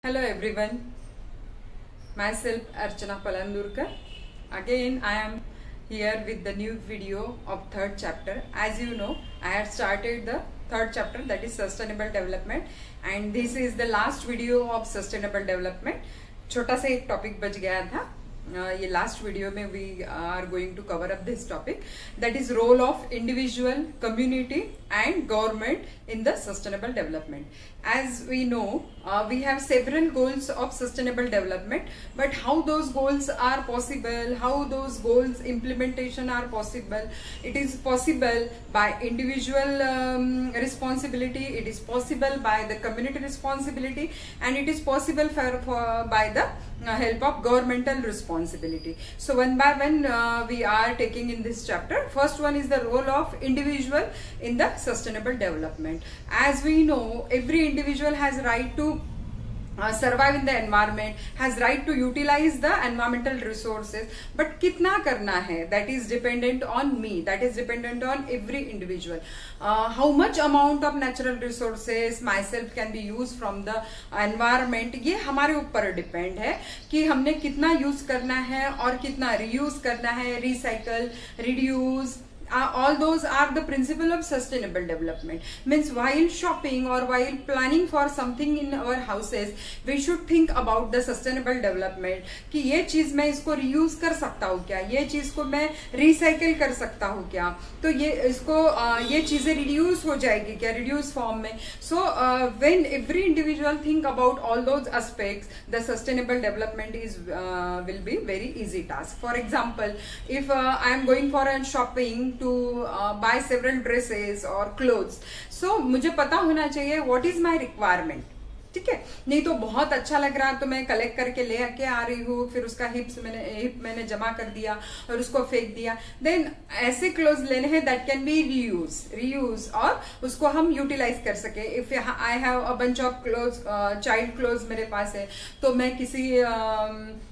Hello everyone, myself Archana Palandurkar. Again I am here with the new video of third chapter. As you know, I had started the third chapter, that is sustainable development, and this is the last video of sustainable development. छोटा सा एक topic बच गया था ये last video में. We are going to cover up this topic, that is role of individual, community and government in the sustainable development. As we know, we have several goals of sustainable development, but how those goals are possible, how those goals implementation are possible, it is possible by individual responsibility, it is possible by the community responsibility, and it is possible by the help of governmental responsibility. So one by one we are taking in this chapter. First one is the role of individual in the sustainable development. As we know, every individual has right to survive in the environment, has right to utilize the environmental resources, but kitna karna hai, that is dependent on me, that is dependent on every individual. How much amount of natural resources myself can be used from the environment, ये हमारे ऊपर depend है कि हमने कितना use करना है और कितना रीयूज करना है, recycle, reduce. All those are the principle of sustainable development. Means while shopping or while planning for something in our houses, we should think about the sustainable development. कि ये चीज मैं इसको reuse कर सकता हूँ क्या, ये चीज को मैं recycle कर सकता हूँ क्या, तो ये इसको ये चीजें reduce हो जाएगी क्या, reduce form में. So when every individual think about all those aspects, the sustainable development is will be very easy task. For example, if I am going for a shopping to buy several dresses or clothes, so मुझे पता होना चाहिए what is my requirement. ठीक है, नहीं तो बहुत अच्छा लग रहा है तो मैं कलेक्ट करके ले आके आ रही हूँ, फिर उसका हिप मैंने जमा कर दिया और उसको फेंक दिया. देन ऐसे क्लोज लेने हैं दैट कैन बी रीयूज और उसको हम यूटिलाइज कर सके. If I have a bunch of close, child close मेरे पास है, तो मैं किसी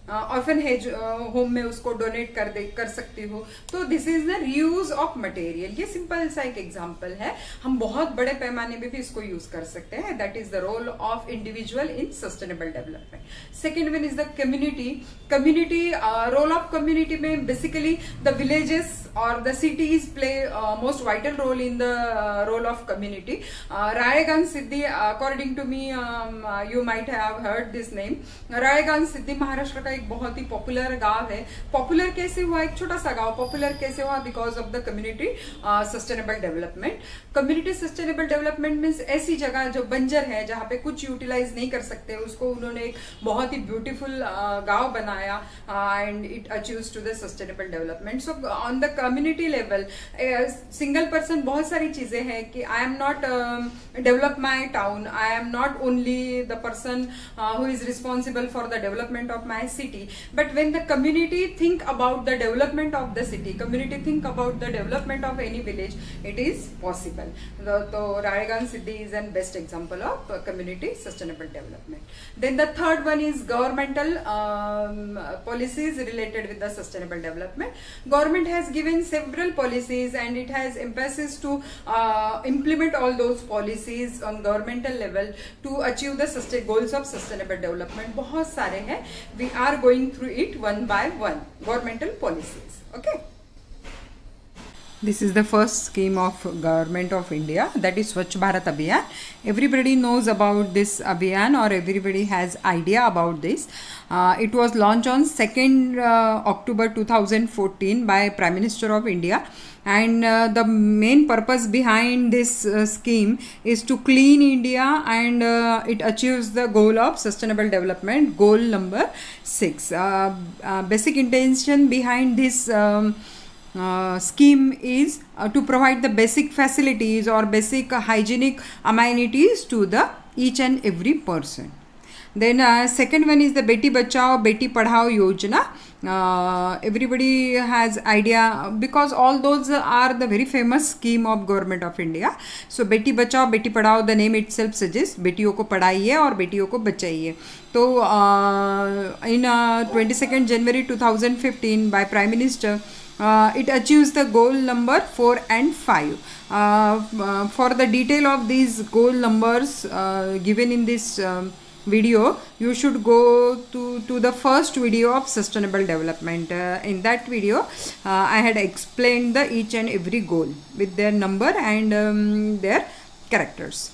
ऑर्फनेज होम में उसको डोनेट कर सकती हूँ. तो this is the reuse of material. ये सिंपल सा एक एग्जांपल है, हम बहुत बड़े पैमाने में भी इसको यूज कर सकते हैं. That is the role of individual in sustainable development. Second one is the community. Role of community में basically the villages or the cities play most vital role in the role of community. Rayeganj Siddhi, according to me, you might have heard this name. Rayeganj Siddhi Maharashtra का एक बहुत ही popular गांव है. Popular कैसे हुआ, एक छोटा सा गांव पॉपुलर कैसे हुआ, because of the community sustainable development. Community sustainable development means ऐसी जगह जो बंजर है, जहाँ पे कुछ यूटिलाइज नहीं कर सकते, उसको उन्होंने एक बहुत ही ब्यूटीफुल गांव बनाया and it achieves to the sustainable development. So on the community level, single person बहुत सारी चीजें हैं कि I am not develop my town, I am not only the person who is responsible for the development of my city, but when the community think about the development of the city, community think about the development of any village, it is possible. So Rayeganj Siddhi is an best example of community sustainable development. Then the third one is governmental policies related with the sustainable development. Government has given several policies and it has emphasis to implement all those policies on governmental level to achieve the goals of sustainable development. बहुत सारे हैं. We are going through it one by one. Governmental policies. Okay. This is the first scheme of government of India, that is Swachh Bharat Abhiyan. Everybody knows about this Abhiyan or everybody has idea about this. It was launched on 2nd October 2014 by Prime Minister of India. And the main purpose behind this scheme is to clean India, and it achieves the goal of sustainable development, goal number 6. Basic intention behind this scheme is to provide the basic facilities or basic hygienic amenities to the each and every person. Then second one is the Beti Bachao Beti Padhao Yojana. Everybody has idea because all those are the very famous scheme of government of India. So Beti Bachao Beti Padhao, the name itself suggests बेटियों को पढ़ाइए और बेटियों को बचाइए. तो in 22nd January 2015 by Prime Minister, it achieves the goal number 4 and 5. For the detail of these goal numbers given in this video, you should go to the first video of sustainable development. In that video, I had explained the each and every goal with their number and their characters.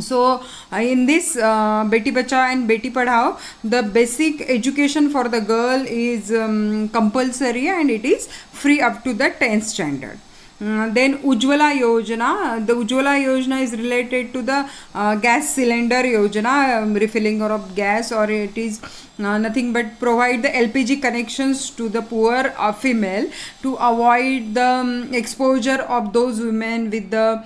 So in this Beti Bachao and Beti Padhao, the basic education for the girl is compulsory and it is free up to the 10th standard. Then Ujjwala Yojana, the Ujjwala Yojana is related to the gas cylinder Yojana, refilling of gas, or it is nothing but provide the LPG connections to the poor female to avoid the exposure of those women with the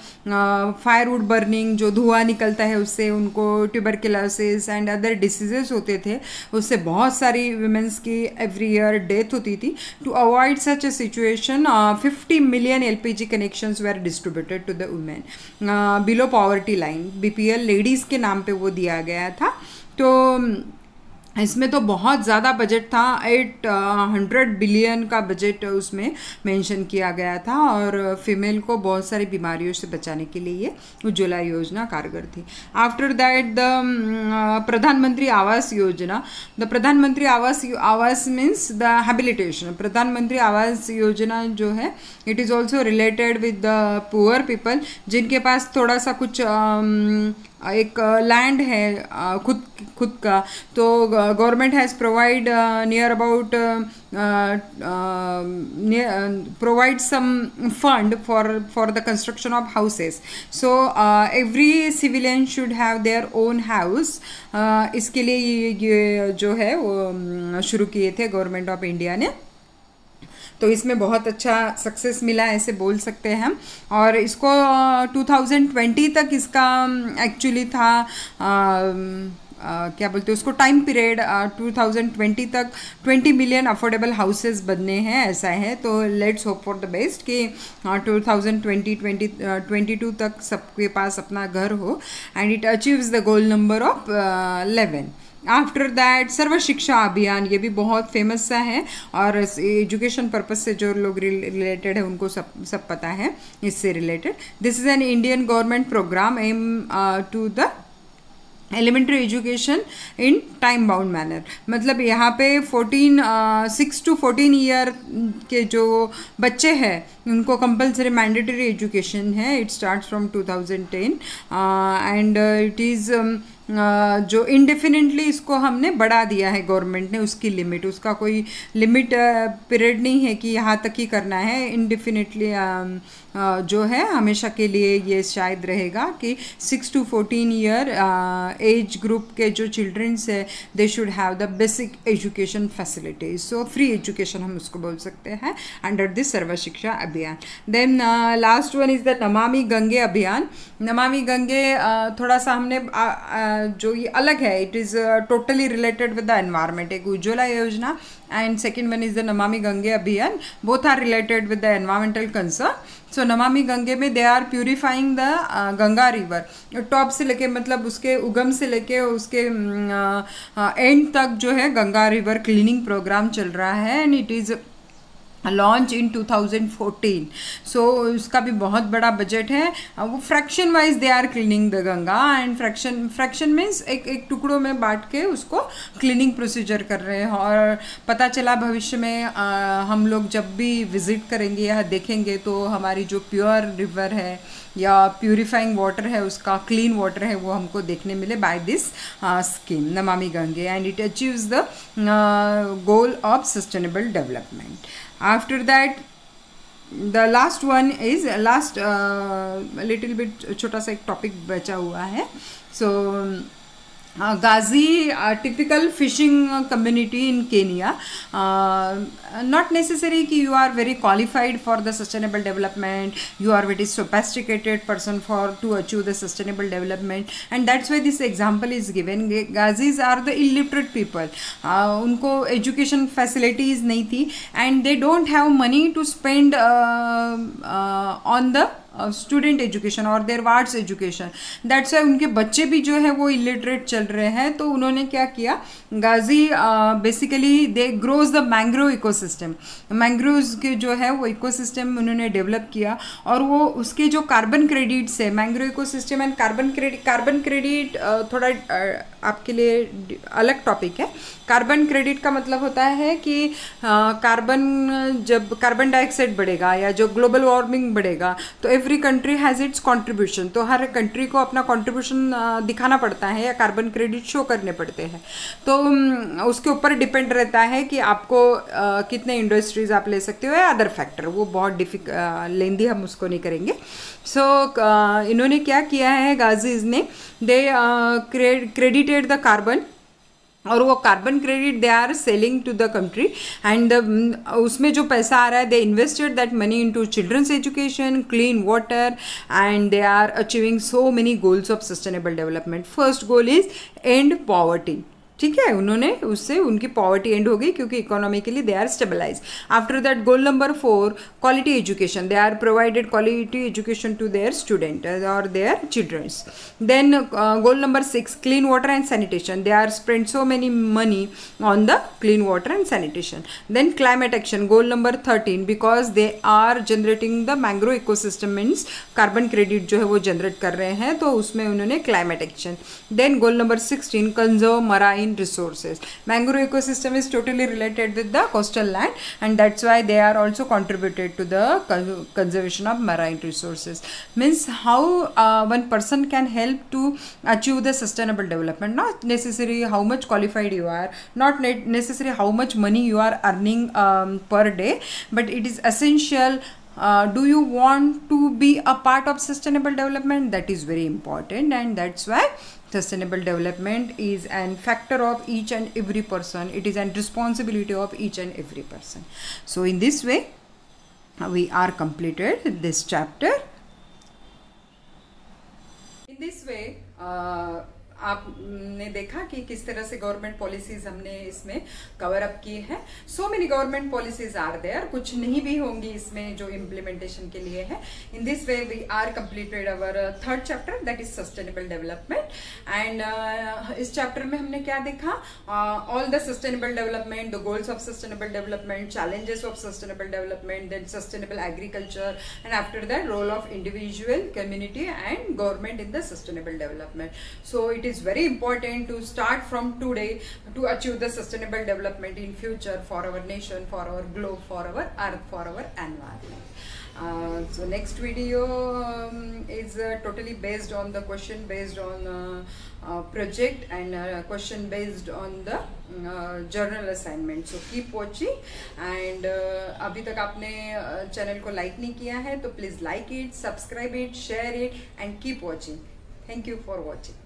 firewood burning, जो धुआं निकलता है उससे उनको tuberculosis and other diseases होते थे, उससे बहुत सारी women's की every year death होती थी. To avoid such a situation, 50 million LPG connections were distributed to the women below poverty line. BPL ladies के नाम पे वो दिया गया था. तो इसमें तो बहुत ज़्यादा बजट था, 800 बिलियन का बजट उसमें मेंशन किया गया था और फीमेल को बहुत सारी बीमारियों से बचाने के लिए ये उज्ज्वला योजना कारगर थी. आफ्टर दैट द प्रधानमंत्री आवास योजना, द प्रधानमंत्री आवास मीन्स द हैबिलिटेशन. प्रधानमंत्री आवास योजना जो है it is also related with the poor people, जिनके पास थोड़ा सा कुछ एक लैंड है खुद का, तो government has provide near about provide some fund for the construction of houses. So every civilian should have their own house. इसके लिए ये जो है वो शुरू किए थे गवर्नमेंट ऑफ इंडिया ने. तो इसमें बहुत अच्छा सक्सेस मिला ऐसे बोल सकते हैं हम. और इसको 2020 तक इसका एक्चुअली था क्या बोलते हैं उसको टाइम पीरियड 2020 तक 20 मिलियन अफोर्डेबल हाउसेस बनने हैं ऐसा है. तो let's hope for the best कि 2022 तक सबके पास अपना घर हो and it achieves the goal number of 11. After that Sarva Shiksha Abhiyan, ये भी बहुत फेमस सा है और एजुकेशन पर्पस से जो लोग रिलेटेड है उनको सब पता है इससे related. This is an Indian government programme aim to the elementary education in time bound manner. मतलब यहाँ पे 6 to 14 ईयर के जो बच्चे हैं उनको कंपलसरी मैंडेटरी एजुकेशन है. It starts from 2010 and it is जो इंडेफिनेटली इसको हमने बढ़ा दिया है गवर्नमेंट ने, उसकी लिमिट, उसका कोई लिमिट पीरियड नहीं है कि यहाँ तक ही करना है. इंडेफिनेटली जो है हमेशा के लिए ये शायद रहेगा कि 6 to 14 ईयर एज ग्रुप के जो चिल्ड्रंस है they should have the basic education facilities. So free education हम उसको बोल सकते हैं under this Sarva Shiksha Abhiyan. Then last one is the Namami Gange अभियान. नमामि गंगे थोड़ा सा हमने जो ये अलग है, it is totally related with the environment. एक उज्ज्वला योजना and second one is the Namami Gange Abhiyan. Both are related with the environmental concern. So Namami Gange में they are purifying the Ganga river. Top से लेके मतलब उसके उगम से लेके उसके एंड तक जो है गंगा रिवर क्लीनिंग प्रोग्राम चल रहा है and it is launch in 2014. सो उसका भी बहुत बड़ा बजट है. वो fraction wise they are cleaning the Ganga and fraction means एक टुकड़ों में बांट के उसको क्लीनिंग प्रोसीजर कर रहे हैं. और पता चला भविष्य में हम लोग जब भी विज़िट करेंगे या देखेंगे तो हमारी जो प्योर रिवर है या प्यूरिफाइंग वाटर है उसका क्लीन वाटर है वो हमको देखने मिले by this scheme Namami Gange and it achieves the goal of sustainable development. After that, the last one is little bit छोटा सा एक टॉपिक बचा हुआ है. So Ghazi, typical fishing community in Kenya. Not necessary कि you are very qualified for the sustainable development, you are very sophisticated person to achieve the sustainable development, and that's why this example is given. Ghazis are the illiterate people. उनको education facilities नहीं थी and they don't have money to spend on the student education और their wards education. That's why उनके बच्चे भी जो है वो इलिटरेट चल रहे हैं। तो उन्होंने क्या किया, Ghazi basically they grows the mangrove ecosystem, mangroves के जो है वो इकोसिस्टम उन्होंने डेवलप किया, और वो उसके जो कार्बन क्रेडिट्स है, mangrove ecosystem and carbon credit थोड़ा आपके लिए अलग टॉपिक है। कार्बन क्रेडिट का मतलब होता है कि जब कार्बन डाइऑक्साइड बढ़ेगा या जो ग्लोबल वार्मिंग बढ़ेगा तो every country has its contribution, तो हर कंट्री को अपना कंट्रीब्यूशन दिखाना पड़ता है या कार्बन क्रेडिट शो करने पड़ते हैं। तो उसके ऊपर डिपेंड रहता है कि आपको कितने इंडस्ट्रीज आप ले सकते हो या अदर फैक्टर, वो बहुत लेंदी हम उसको नहीं करेंगे। सो इन्होंने क्या किया है, गाजीज ने दे क्रेडिटेड द कार्बन, और वो carbon credit they are selling to the country, and उसमें जो पैसा आ रहा है they invested that money into childrens education, clean water, and they are achieving so many goals of sustainable development. First goal is end poverty, ठीक है, उन्होंने उससे उनकी पॉवर्टी एंड हो गई क्योंकि economically they are stabilize. After that goal number 4 quality education, they are provided quality education to their student और their childrens. Then goal number 6 clean water and sanitation, they are spend so many money on the clean water and sanitation. Then climate action, goal number 13 because they are generating the mangrove ecosystem, means carbon credit जो है वो generate कर रहे हैं, तो उसमें उन्होंने climate action. Then goal number 16 conserve marine resources. Mangrove ecosystem is totally related with the coastal land, and that's why they are also contributed to the conservation of marine resources. Means how one person can help to achieve the sustainable development. Not necessarily how much qualified you are, not necessarily how much money you are earning per day, but it is essential. Do you want to be a part of sustainable development? That is very important, and that's why sustainable development is an factor of each and every person. It is a responsibility of each and every person. So in this way we are completed this chapter. In this way आपने देखा कि किस तरह से government policies हमने इसमें cover up की है। So many government policies are there, कुछ नहीं भी होंगी इसमें जो इम्प्लीमेंटेशन के लिए है। In this way we are completed our third chapter, that is sustainable development. And इस चैप्टर में हमने क्या देखा, all the sustainable development, the goals of sustainable development, challenges of sustainable development, then sustainable agriculture, and after that role of individual, community and government in the sustainable development. So it is very important to start from today to achieve the sustainable development in future for our nation, for our globe, for our earth, for our environment. So next video is totally based on the question based on project and question based on the journal assignment. So keep watching, and अभी तक आपने channel को like नहीं किया है तो please like it, subscribe it, share it, and keep watching. Thank you for watching.